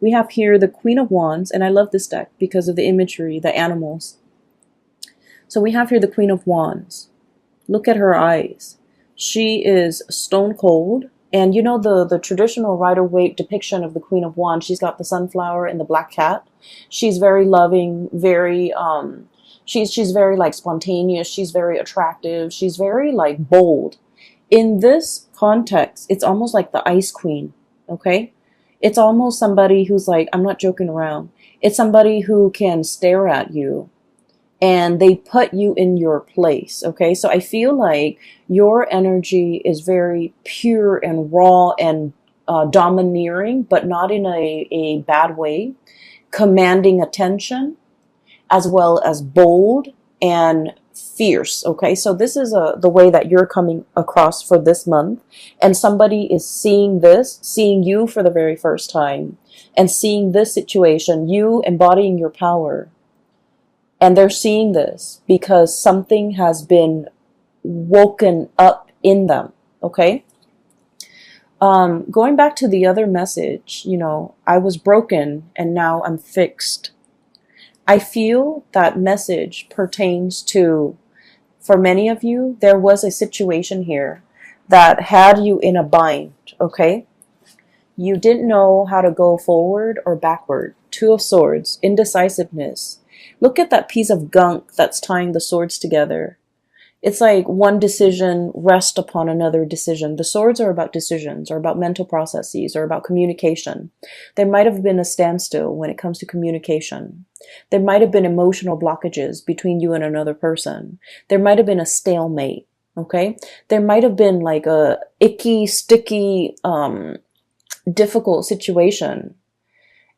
We have here the Queen of Wands, and I love this deck because of the imagery, the animals. So we have here the Queen of Wands. Look at her eyes. She is stone cold. And you know the traditional Rider-Waite depiction of the Queen of Wands, she's got the sunflower and the black cat. She's very loving, very she's very like spontaneous, she's very attractive, she's very like bold. In this context, it's almost like the Ice Queen, okay? It's almost somebody who's like, I'm not joking around. It's somebody who can stare at you and they put you in your place, okay? So I feel like your energy is very pure and raw and domineering, but not in a bad way, commanding attention, as well as bold and fierce, okay? So this is the way that you're coming across for this month, and somebody is seeing this, seeing you for the very first time, and seeing this situation, you embodying your power. And they're seeing this because something has been woken up in them, okay? Going back to the other message, you know, I was broken and now I'm fixed. I feel that message pertains to, for many of you, there was a situation here that had you in a bind, okay? You didn't know how to go forward or backward. Two of Swords, indecisiveness. Look at that piece of gunk that's tying the swords together. It's like one decision rests upon another decision. The swords are about decisions, or about mental processes, or about communication. There might have been a standstill when it comes to communication. There might have been emotional blockages between you and another person. There might have been a stalemate, okay? There might have been like a icky, sticky, difficult situation.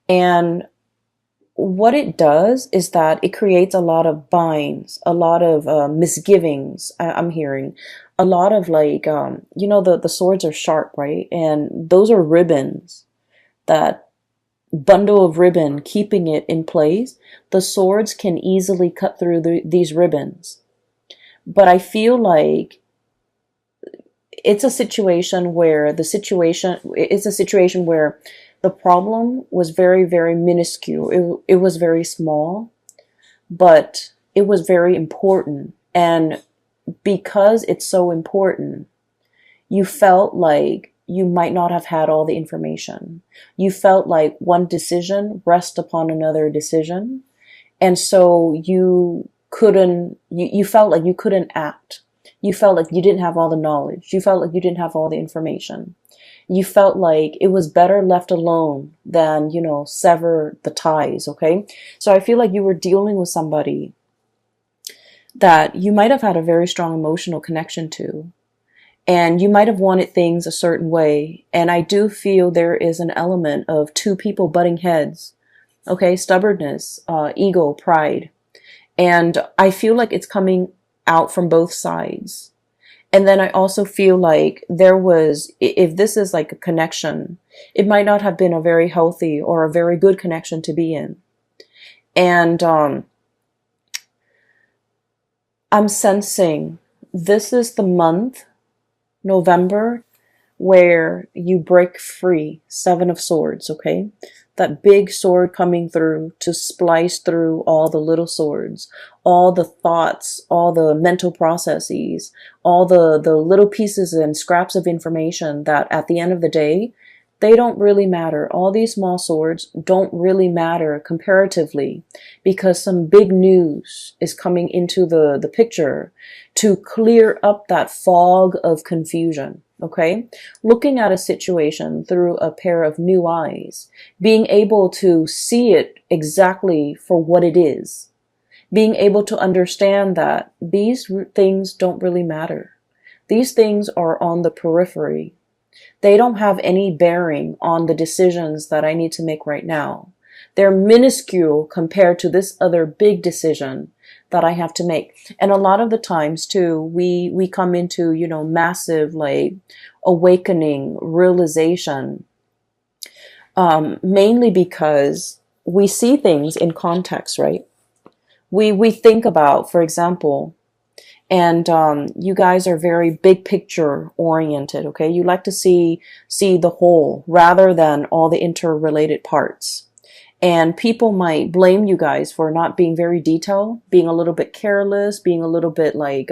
And what it does is that it creates a lot of binds, a lot of misgivings. I'm hearing a lot of like, you know, the swords are sharp, right? And those are ribbons, that bundle of ribbon keeping it in place. The swords can easily cut through these ribbons. But I feel like it's a situation where the problem was very, very minuscule. It was very small, but it was very important. And because it's so important, you felt like you might not have had all the information. You felt like one decision rests upon another decision. And so you felt like you couldn't act. You felt like you didn't have all the knowledge. You felt like you didn't have all the information. You felt like it was better left alone than, you know, sever the ties, okay? So I feel like you were dealing with somebody that you might have had a very strong emotional connection to, and you might have wanted things a certain way. And I do feel there is an element of two people butting heads, okay? Stubbornness, ego, pride. And I feel like it's coming out from both sides. And then I also feel like there was, if this is like a connection, it might not have been a very healthy or a very good connection to be in. And I'm sensing this is the month, November, where you break free. Seven of Swords, okay? That big sword coming through to splice through all the little swords, all the thoughts, all the mental processes, all the little pieces and scraps of information that at the end of the day, they don't really matter. All these small swords don't really matter comparatively, because some big news is coming into the picture to clear up that fog of confusion. Okay, looking at a situation through a pair of new eyes, being able to see it exactly for what it is, being able to understand that these things don't really matter. These things are on the periphery. They don't have any bearing on the decisions that I need to make right now. They're minuscule compared to this other big decision that I have to make. And a lot of the times too, we come into, you know, massive like awakening, realization, mainly because we see things in context, right? We think about, for example, And you guys are very big picture oriented, okay? You like to see the whole rather than all the interrelated parts. And people might blame you guys for not being very detailed, being a little bit careless, being a little bit like,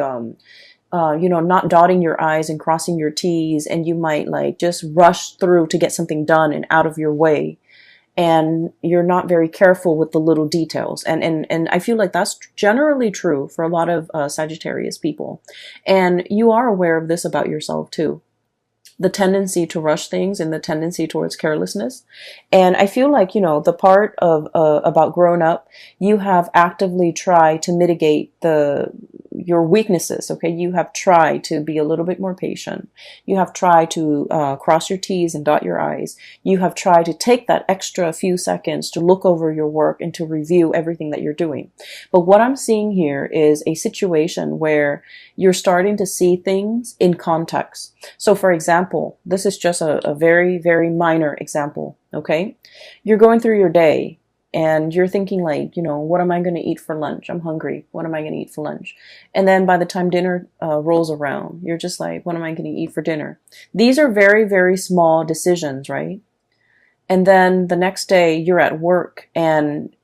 not dotting your I's and crossing your T's. And you might like just rush through to get something done and out of your way. And you're not very careful with the little details. And I feel like that's generally true for a lot of Sagittarius people. And you are aware of this about yourself too. The tendency to rush things and the tendency towards carelessness. And I feel like, the part of about growing up, you have actively tried to mitigate your weaknesses, okay? You have tried to be a little bit more patient. You have tried to cross your T's and dot your I's. You have tried to take that extra few seconds to look over your work and to review everything that you're doing. But what I'm seeing here is a situation where you're starting to see things in context. So for example, this is just a very, very minor example, okay? You're going through your day and you're thinking like, what am I going to eat for lunch? I'm hungry. What am I going to eat for lunch? And then by the time dinner rolls around, you're just like, what am I going to eat for dinner? These are very, very small decisions, right? And then the next day you're at work and,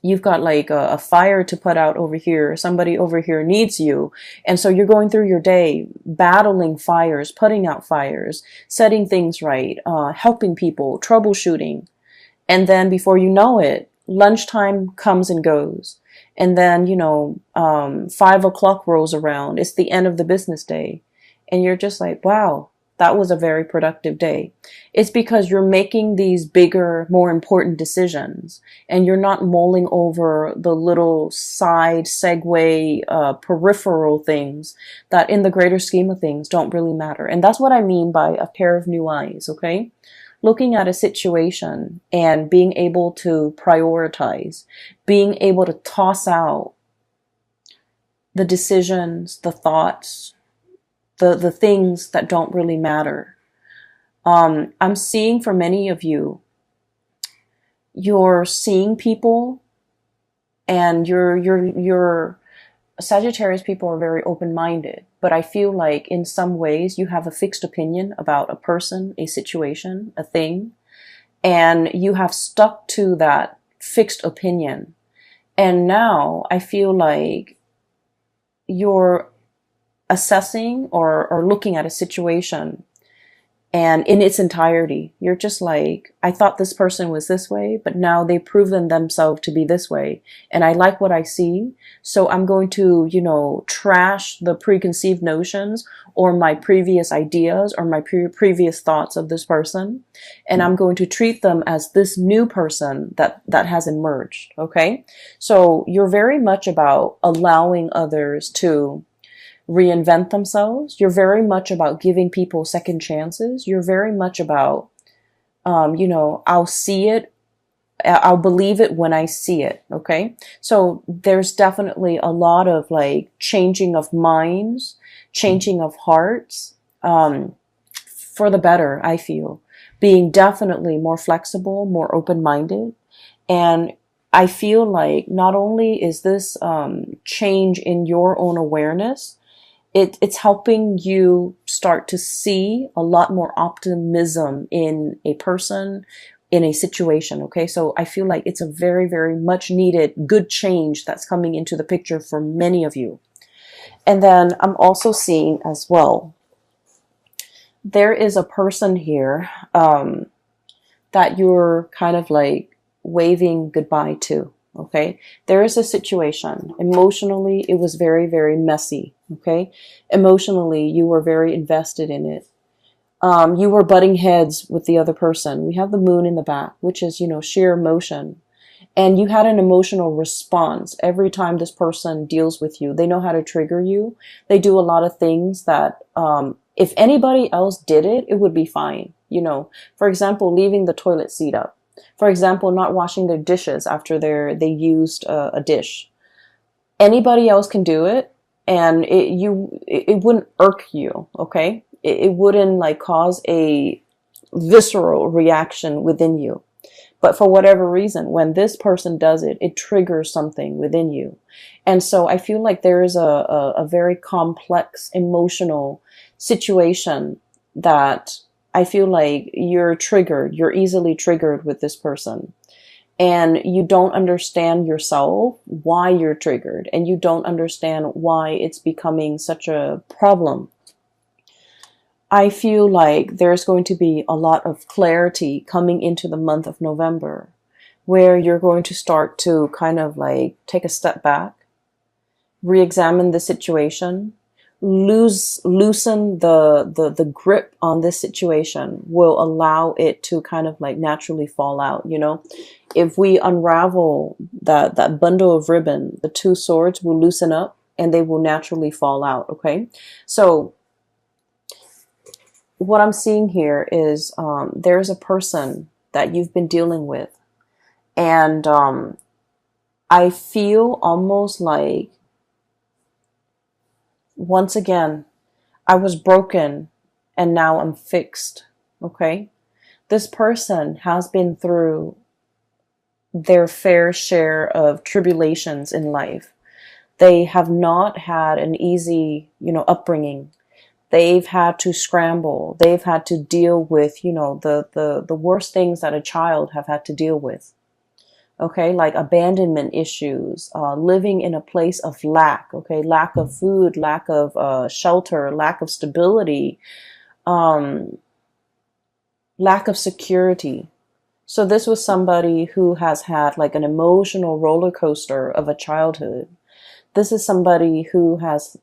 you've got like a fire to put out over here. Somebody over here needs you. And so you're going through your day battling fires, putting out fires, setting things right, helping people, troubleshooting. And then before you know it, lunchtime comes and goes. And then, 5 o'clock rolls around. It's the end of the business day. And you're just like, wow, that was a very productive day. It's because you're making these bigger, more important decisions. And you're not mulling over the little side segue, peripheral things that in the greater scheme of things don't really matter. And that's what I mean by a pair of new eyes, okay? Looking at a situation and being able to prioritize, being able to toss out the decisions, the thoughts, the things that don't really matter. I'm seeing for many of you, you're seeing people and you're Sagittarius people are very open-minded, but I feel like in some ways you have a fixed opinion about a person, a situation, a thing, and you have stuck to that fixed opinion. And now I feel like you're assessing or looking at a situation and in its entirety, you're just like, I thought this person was this way, but now they've proven themselves to be this way. And I like what I see. So I'm going to, trash the preconceived notions or my previous ideas or my previous thoughts of this person. And I'm going to treat them as this new person that has emerged. Okay. So you're very much about allowing others to reinvent themselves. You're very much about giving people second chances. You're very much about, I'll see it. I'll believe it when I see it. Okay. So there's definitely a lot of like changing of minds, changing of hearts, for the better, I feel. Being definitely more flexible, more open-minded. And I feel like not only is this, change in your own awareness, it's helping you start to see a lot more optimism in a person, in a situation. Okay. So I feel like it's a very, very much needed good change that's coming into the picture for many of you. And then I'm also seeing as well, there is a person here, that you're kind of like waving goodbye to. Okay. There is a situation. Emotionally, it was very, very messy. Okay. Emotionally, you were very invested in it. You were butting heads with the other person. We have the moon in the back, which is, sheer emotion. And you had an emotional response every time this person deals with you. They know how to trigger you. They do a lot of things that, if anybody else did it, it would be fine. For example, leaving the toilet seat up. For example, not washing their dishes after they used a dish. Anybody else can do it, and it wouldn't irk you, okay? It wouldn't like cause a visceral reaction within you. But for whatever reason, when this person does it, it triggers something within you. And so I feel like there is a very complex emotional situation that I feel like you're triggered, you're easily triggered with this person. And you don't understand yourself why you're triggered, and you don't understand why it's becoming such a problem. I feel like there's going to be a lot of clarity coming into the month of November, where you're going to start to kind of like take a step back, re-examine the situation, loosen the grip on this situation will allow it to kind of like naturally fall out. You know, if we unravel that bundle of ribbon, the two swords will loosen up and they will naturally fall out. Okay, so what I'm seeing here is there's a person that you've been dealing with, and I feel almost like, once again, I was broken and now I'm fixed. Okay, this person has been through their fair share of tribulations in life. They have not had an easy, upbringing. They've had to scramble. They've had to deal with, the worst things that a child have had to deal with. Okay, like abandonment issues, living in a place of lack. Okay, lack of food, lack of shelter, lack of stability, lack of security. So this was somebody who has had like an emotional roller coaster of a childhood. This is somebody who has,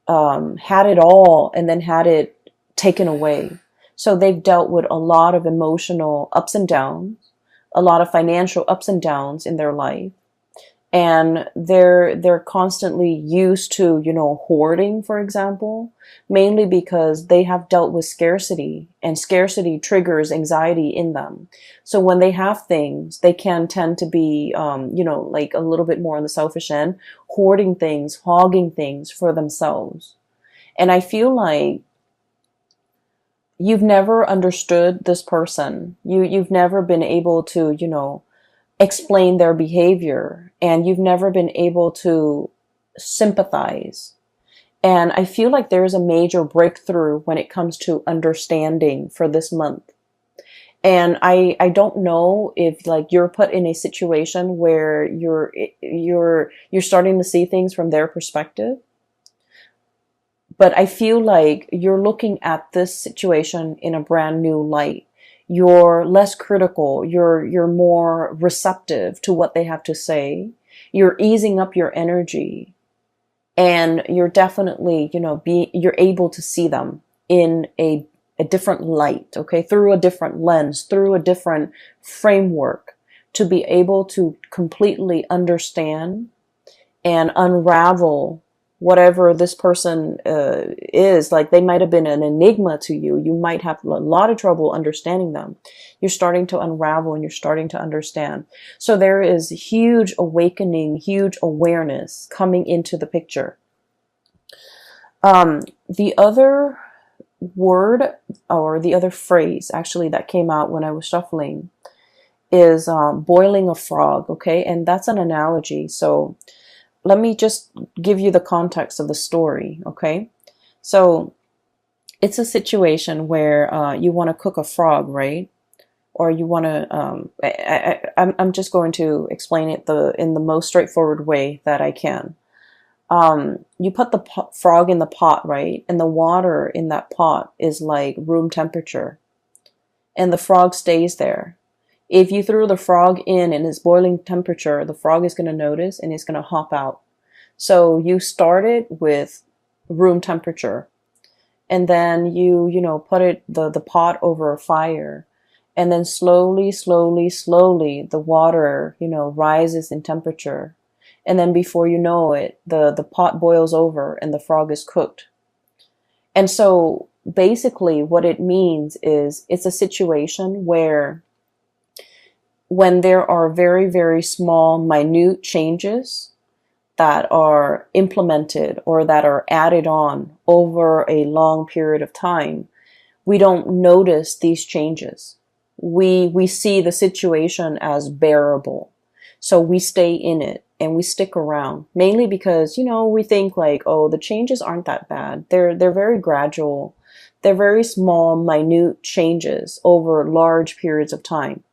had it all and then had it taken away. So they've dealt with a lot of emotional ups and downs, a lot of financial ups and downs in their life. And they're constantly used to, hoarding, for example, mainly because they have dealt with scarcity, and scarcity triggers anxiety in them. So when they have things, they can tend to be, like a little bit more on the selfish end, hoarding things, hogging things for themselves. And I feel like you've never understood this person. You've never been able to, explain their behavior, and you've never been able to sympathize. And I feel like there's a major breakthrough when it comes to understanding for this month. And I don't know if like you're put in a situation where you're starting to see things from their perspective. But I feel like you're looking at this situation in a brand new light. You're less critical. You're more receptive to what they have to say. You're easing up your energy, and you're definitely, you're able to see them in a different light, okay, through a different lens, through a different framework, to be able to completely understand and unravel whatever this person is. Like, they might have been an enigma to you. You might have a lot of trouble understanding them. You're starting to unravel and you're starting to understand. So there is huge awakening, huge awareness coming into the picture. The other word, or the other phrase actually that came out when I was shuffling, is boiling a frog. Okay, and that's an analogy. So let me just give you the context of the story, okay? So it's a situation where you want to cook a frog, right? Or you want to, I'm just going to explain it in the most straightforward way that I can. You put the frog in the pot, right? And the water in that pot is like room temperature. And the frog stays there. If you threw the frog in and it's boiling temperature, the frog is going to notice and it's going to hop out. So you started with room temperature, and then you put the pot over a fire, and then slowly the water, rises in temperature. And then before you know it, the pot boils over and the frog is cooked. And so basically what it means is it's a situation where, when there are very, very small, minute changes that are implemented or that are added on over a long period of time, we don't notice these changes. we see the situation as bearable. So we stay in it and we stick around, mainly because, we think like, oh, the changes aren't that bad. They're very gradual. They're very small, minute changes over large periods of time.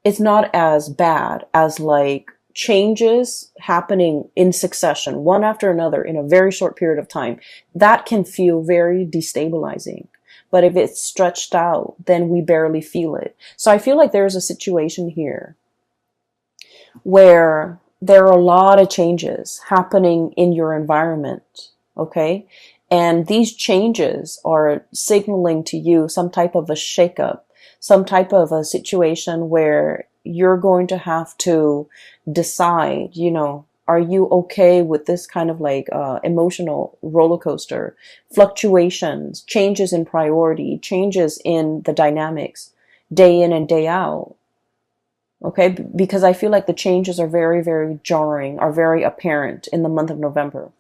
It's not as bad as like changes happening in succession, one after another in a very short period of time. That can feel very destabilizing. But if it's stretched out, then we barely feel it. So I feel like there's a situation here where there are a lot of changes happening in your environment, okay? And these changes are signaling to you some type of a shakeup, some type of a situation where you're going to have to decide, are you okay with this kind of like emotional roller coaster, fluctuations, changes in priority, changes in the dynamics, day in and day out? Okay, because I feel like the changes are very, very jarring, are very apparent in the month of November.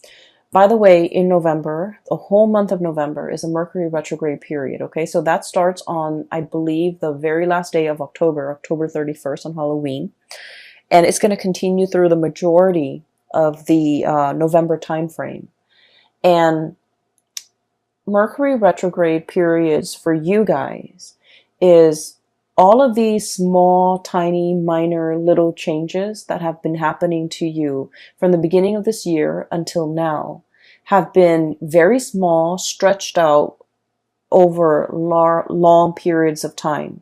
By the way, in November, the whole month of November is a Mercury retrograde period. Okay, so that starts on, I believe, the very last day of October, October 31st on Halloween. And it's going to continue through the majority of the November timeframe. And Mercury retrograde periods for you guys is all of these small, tiny, minor, little changes that have been happening to you from the beginning of this year until now have been very small, stretched out over long periods of time.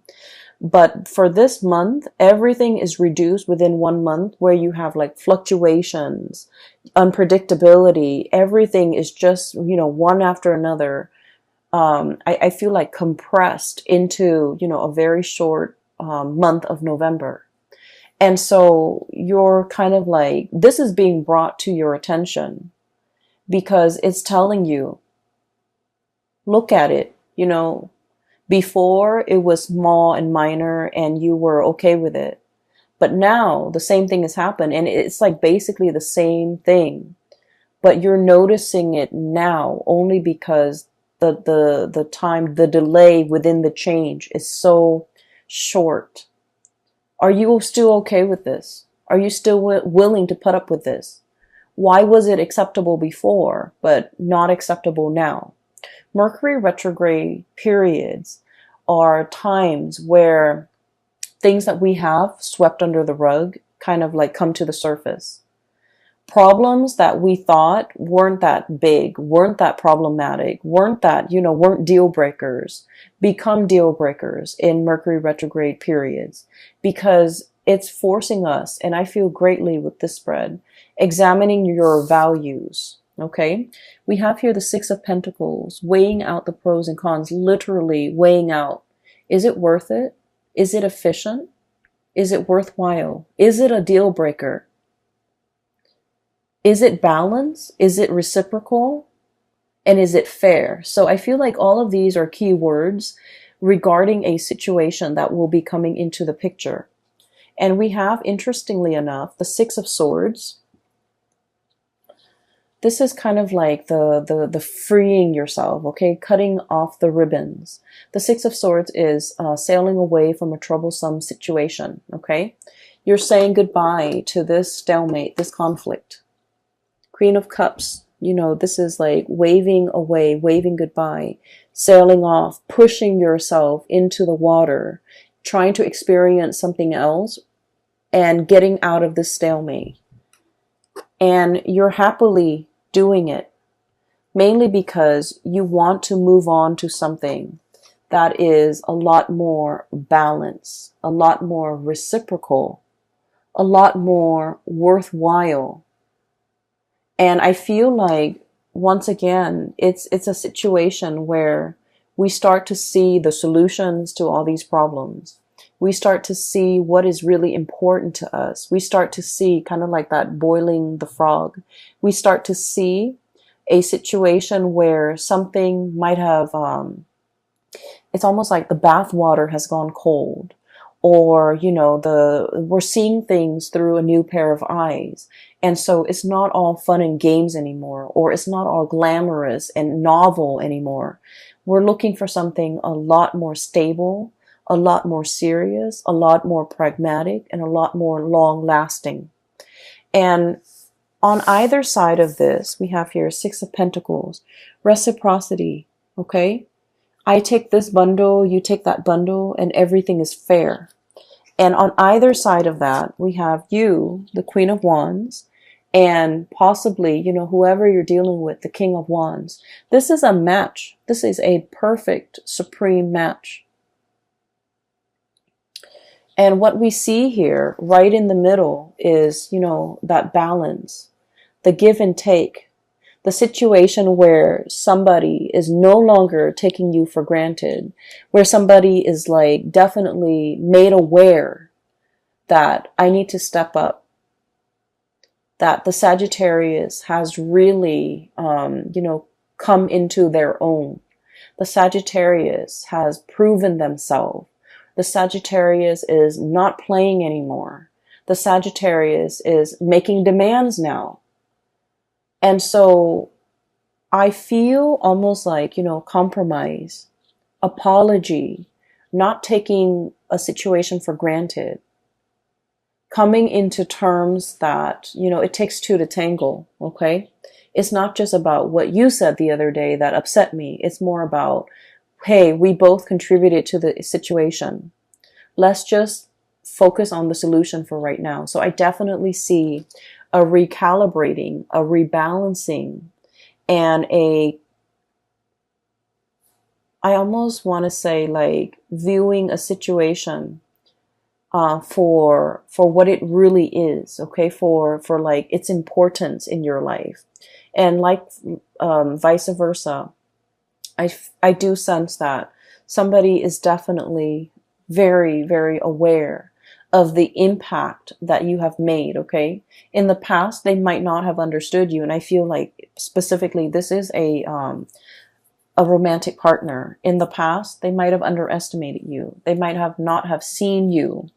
But for this month, everything is reduced within 1 month, where you have like fluctuations, unpredictability. Everything is just, one after another. I feel like compressed into, a very short month of November. And so you're kind of like, this is being brought to your attention because it's telling you, look at it, before it was small and minor and you were okay with it. But now the same thing has happened and it's like basically the same thing, but you're noticing it now only because the time, the delay within the change is so short. Are you still okay with this? Are you still willing to put up with this? Why was it acceptable before, but not acceptable now? Mercury retrograde periods are times where things that we have swept under the rug kind of like come to the surface. Problems that we thought weren't that big, weren't that problematic, weren't deal breakers, become deal breakers in Mercury retrograde periods because it's forcing us, and I feel greatly with this spread, examining your values. Okay, we have here the Six of Pentacles, weighing out the pros and cons, literally weighing out. Is it worth it? Is it efficient? Is it worthwhile? Is it a deal breaker? Is it balanced? Is it reciprocal? And is it fair? So I feel like all of these are key words regarding a situation that will be coming into the picture. And we have, interestingly enough, the Six of Swords. This is kind of like the freeing yourself, okay? Cutting off the ribbons. The Six of Swords is sailing away from a troublesome situation, okay? You're saying goodbye to this stalemate, this conflict. Queen of Cups, this is like waving away, waving goodbye, sailing off, pushing yourself into the water, trying to experience something else and getting out of this stalemate. And you're happily doing it, mainly because you want to move on to something that is a lot more balanced, a lot more reciprocal, a lot more worthwhile. And I feel like, once again, it's a situation where we start to see the solutions to all these problems. We start to see what is really important to us. We start to see kind of like that boiling the frog. We start to see a situation where something might have, it's almost like the bath water has gone cold. Or, we're seeing things through a new pair of eyes. And so it's not all fun and games anymore, or it's not all glamorous and novel anymore. We're looking for something a lot more stable, a lot more serious, a lot more pragmatic, and a lot more long lasting. And on either side of this, we have here Six of Pentacles, reciprocity, okay? I take this bundle, you take that bundle, and everything is fair. And on either side of that, we have you, the Queen of Wands, and possibly, you know, whoever you're dealing with, the King of Wands. This is a match. This is a perfect, supreme match. And what we see here, right in the middle, is, you know, that balance, the give and take, the situation where somebody is no longer taking you for granted, where somebody is like definitely made aware that I need to step up, that the Sagittarius has really, you know, come into their own. The Sagittarius has proven themselves. The Sagittarius is not playing anymore. The Sagittarius is making demands now. And so I feel almost like, you know, compromise, apology, not taking a situation for granted, coming into terms that, you know, it takes two to tangle, okay? It's not just about what you said the other day that upset me. It's more about, hey, we both contributed to the situation. Let's just focus on the solution for right now. So I definitely see a recalibrating, a rebalancing, and I almost want to say like viewing a situation for what it really is, okay, for like its importance in your life, and like vice versa. I do sense that somebody is definitely very, very aware of the impact that you have made, okay? In the past, they might not have understood you, and I feel like specifically this is a romantic partner. In the past, they might have underestimated you. They might have not have seen you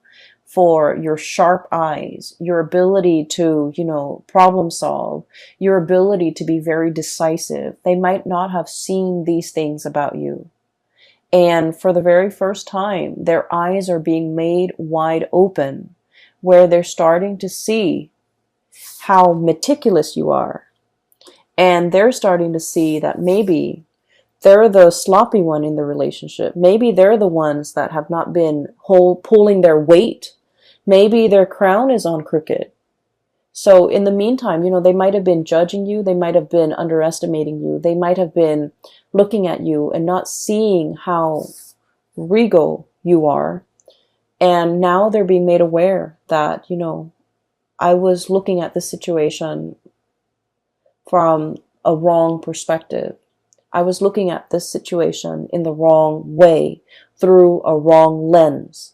for your sharp eyes, your ability to, you know, problem solve, your ability to be very decisive. They might not have seen these things about you. And for the very first time, their eyes are being made wide open, where they're starting to see how meticulous you are. And they're starting to see that maybe they're the sloppy one in the relationship. Maybe they're the ones that have not been pulling their weight. Maybe their crown is on crooked. So in the meantime, you know, they might have been judging you. They might have been underestimating you. They might have been looking at you and not seeing how regal you are. And now they're being made aware that, you know, I was looking at the situation from a wrong perspective. I was looking at this situation in the wrong way, through a wrong lens.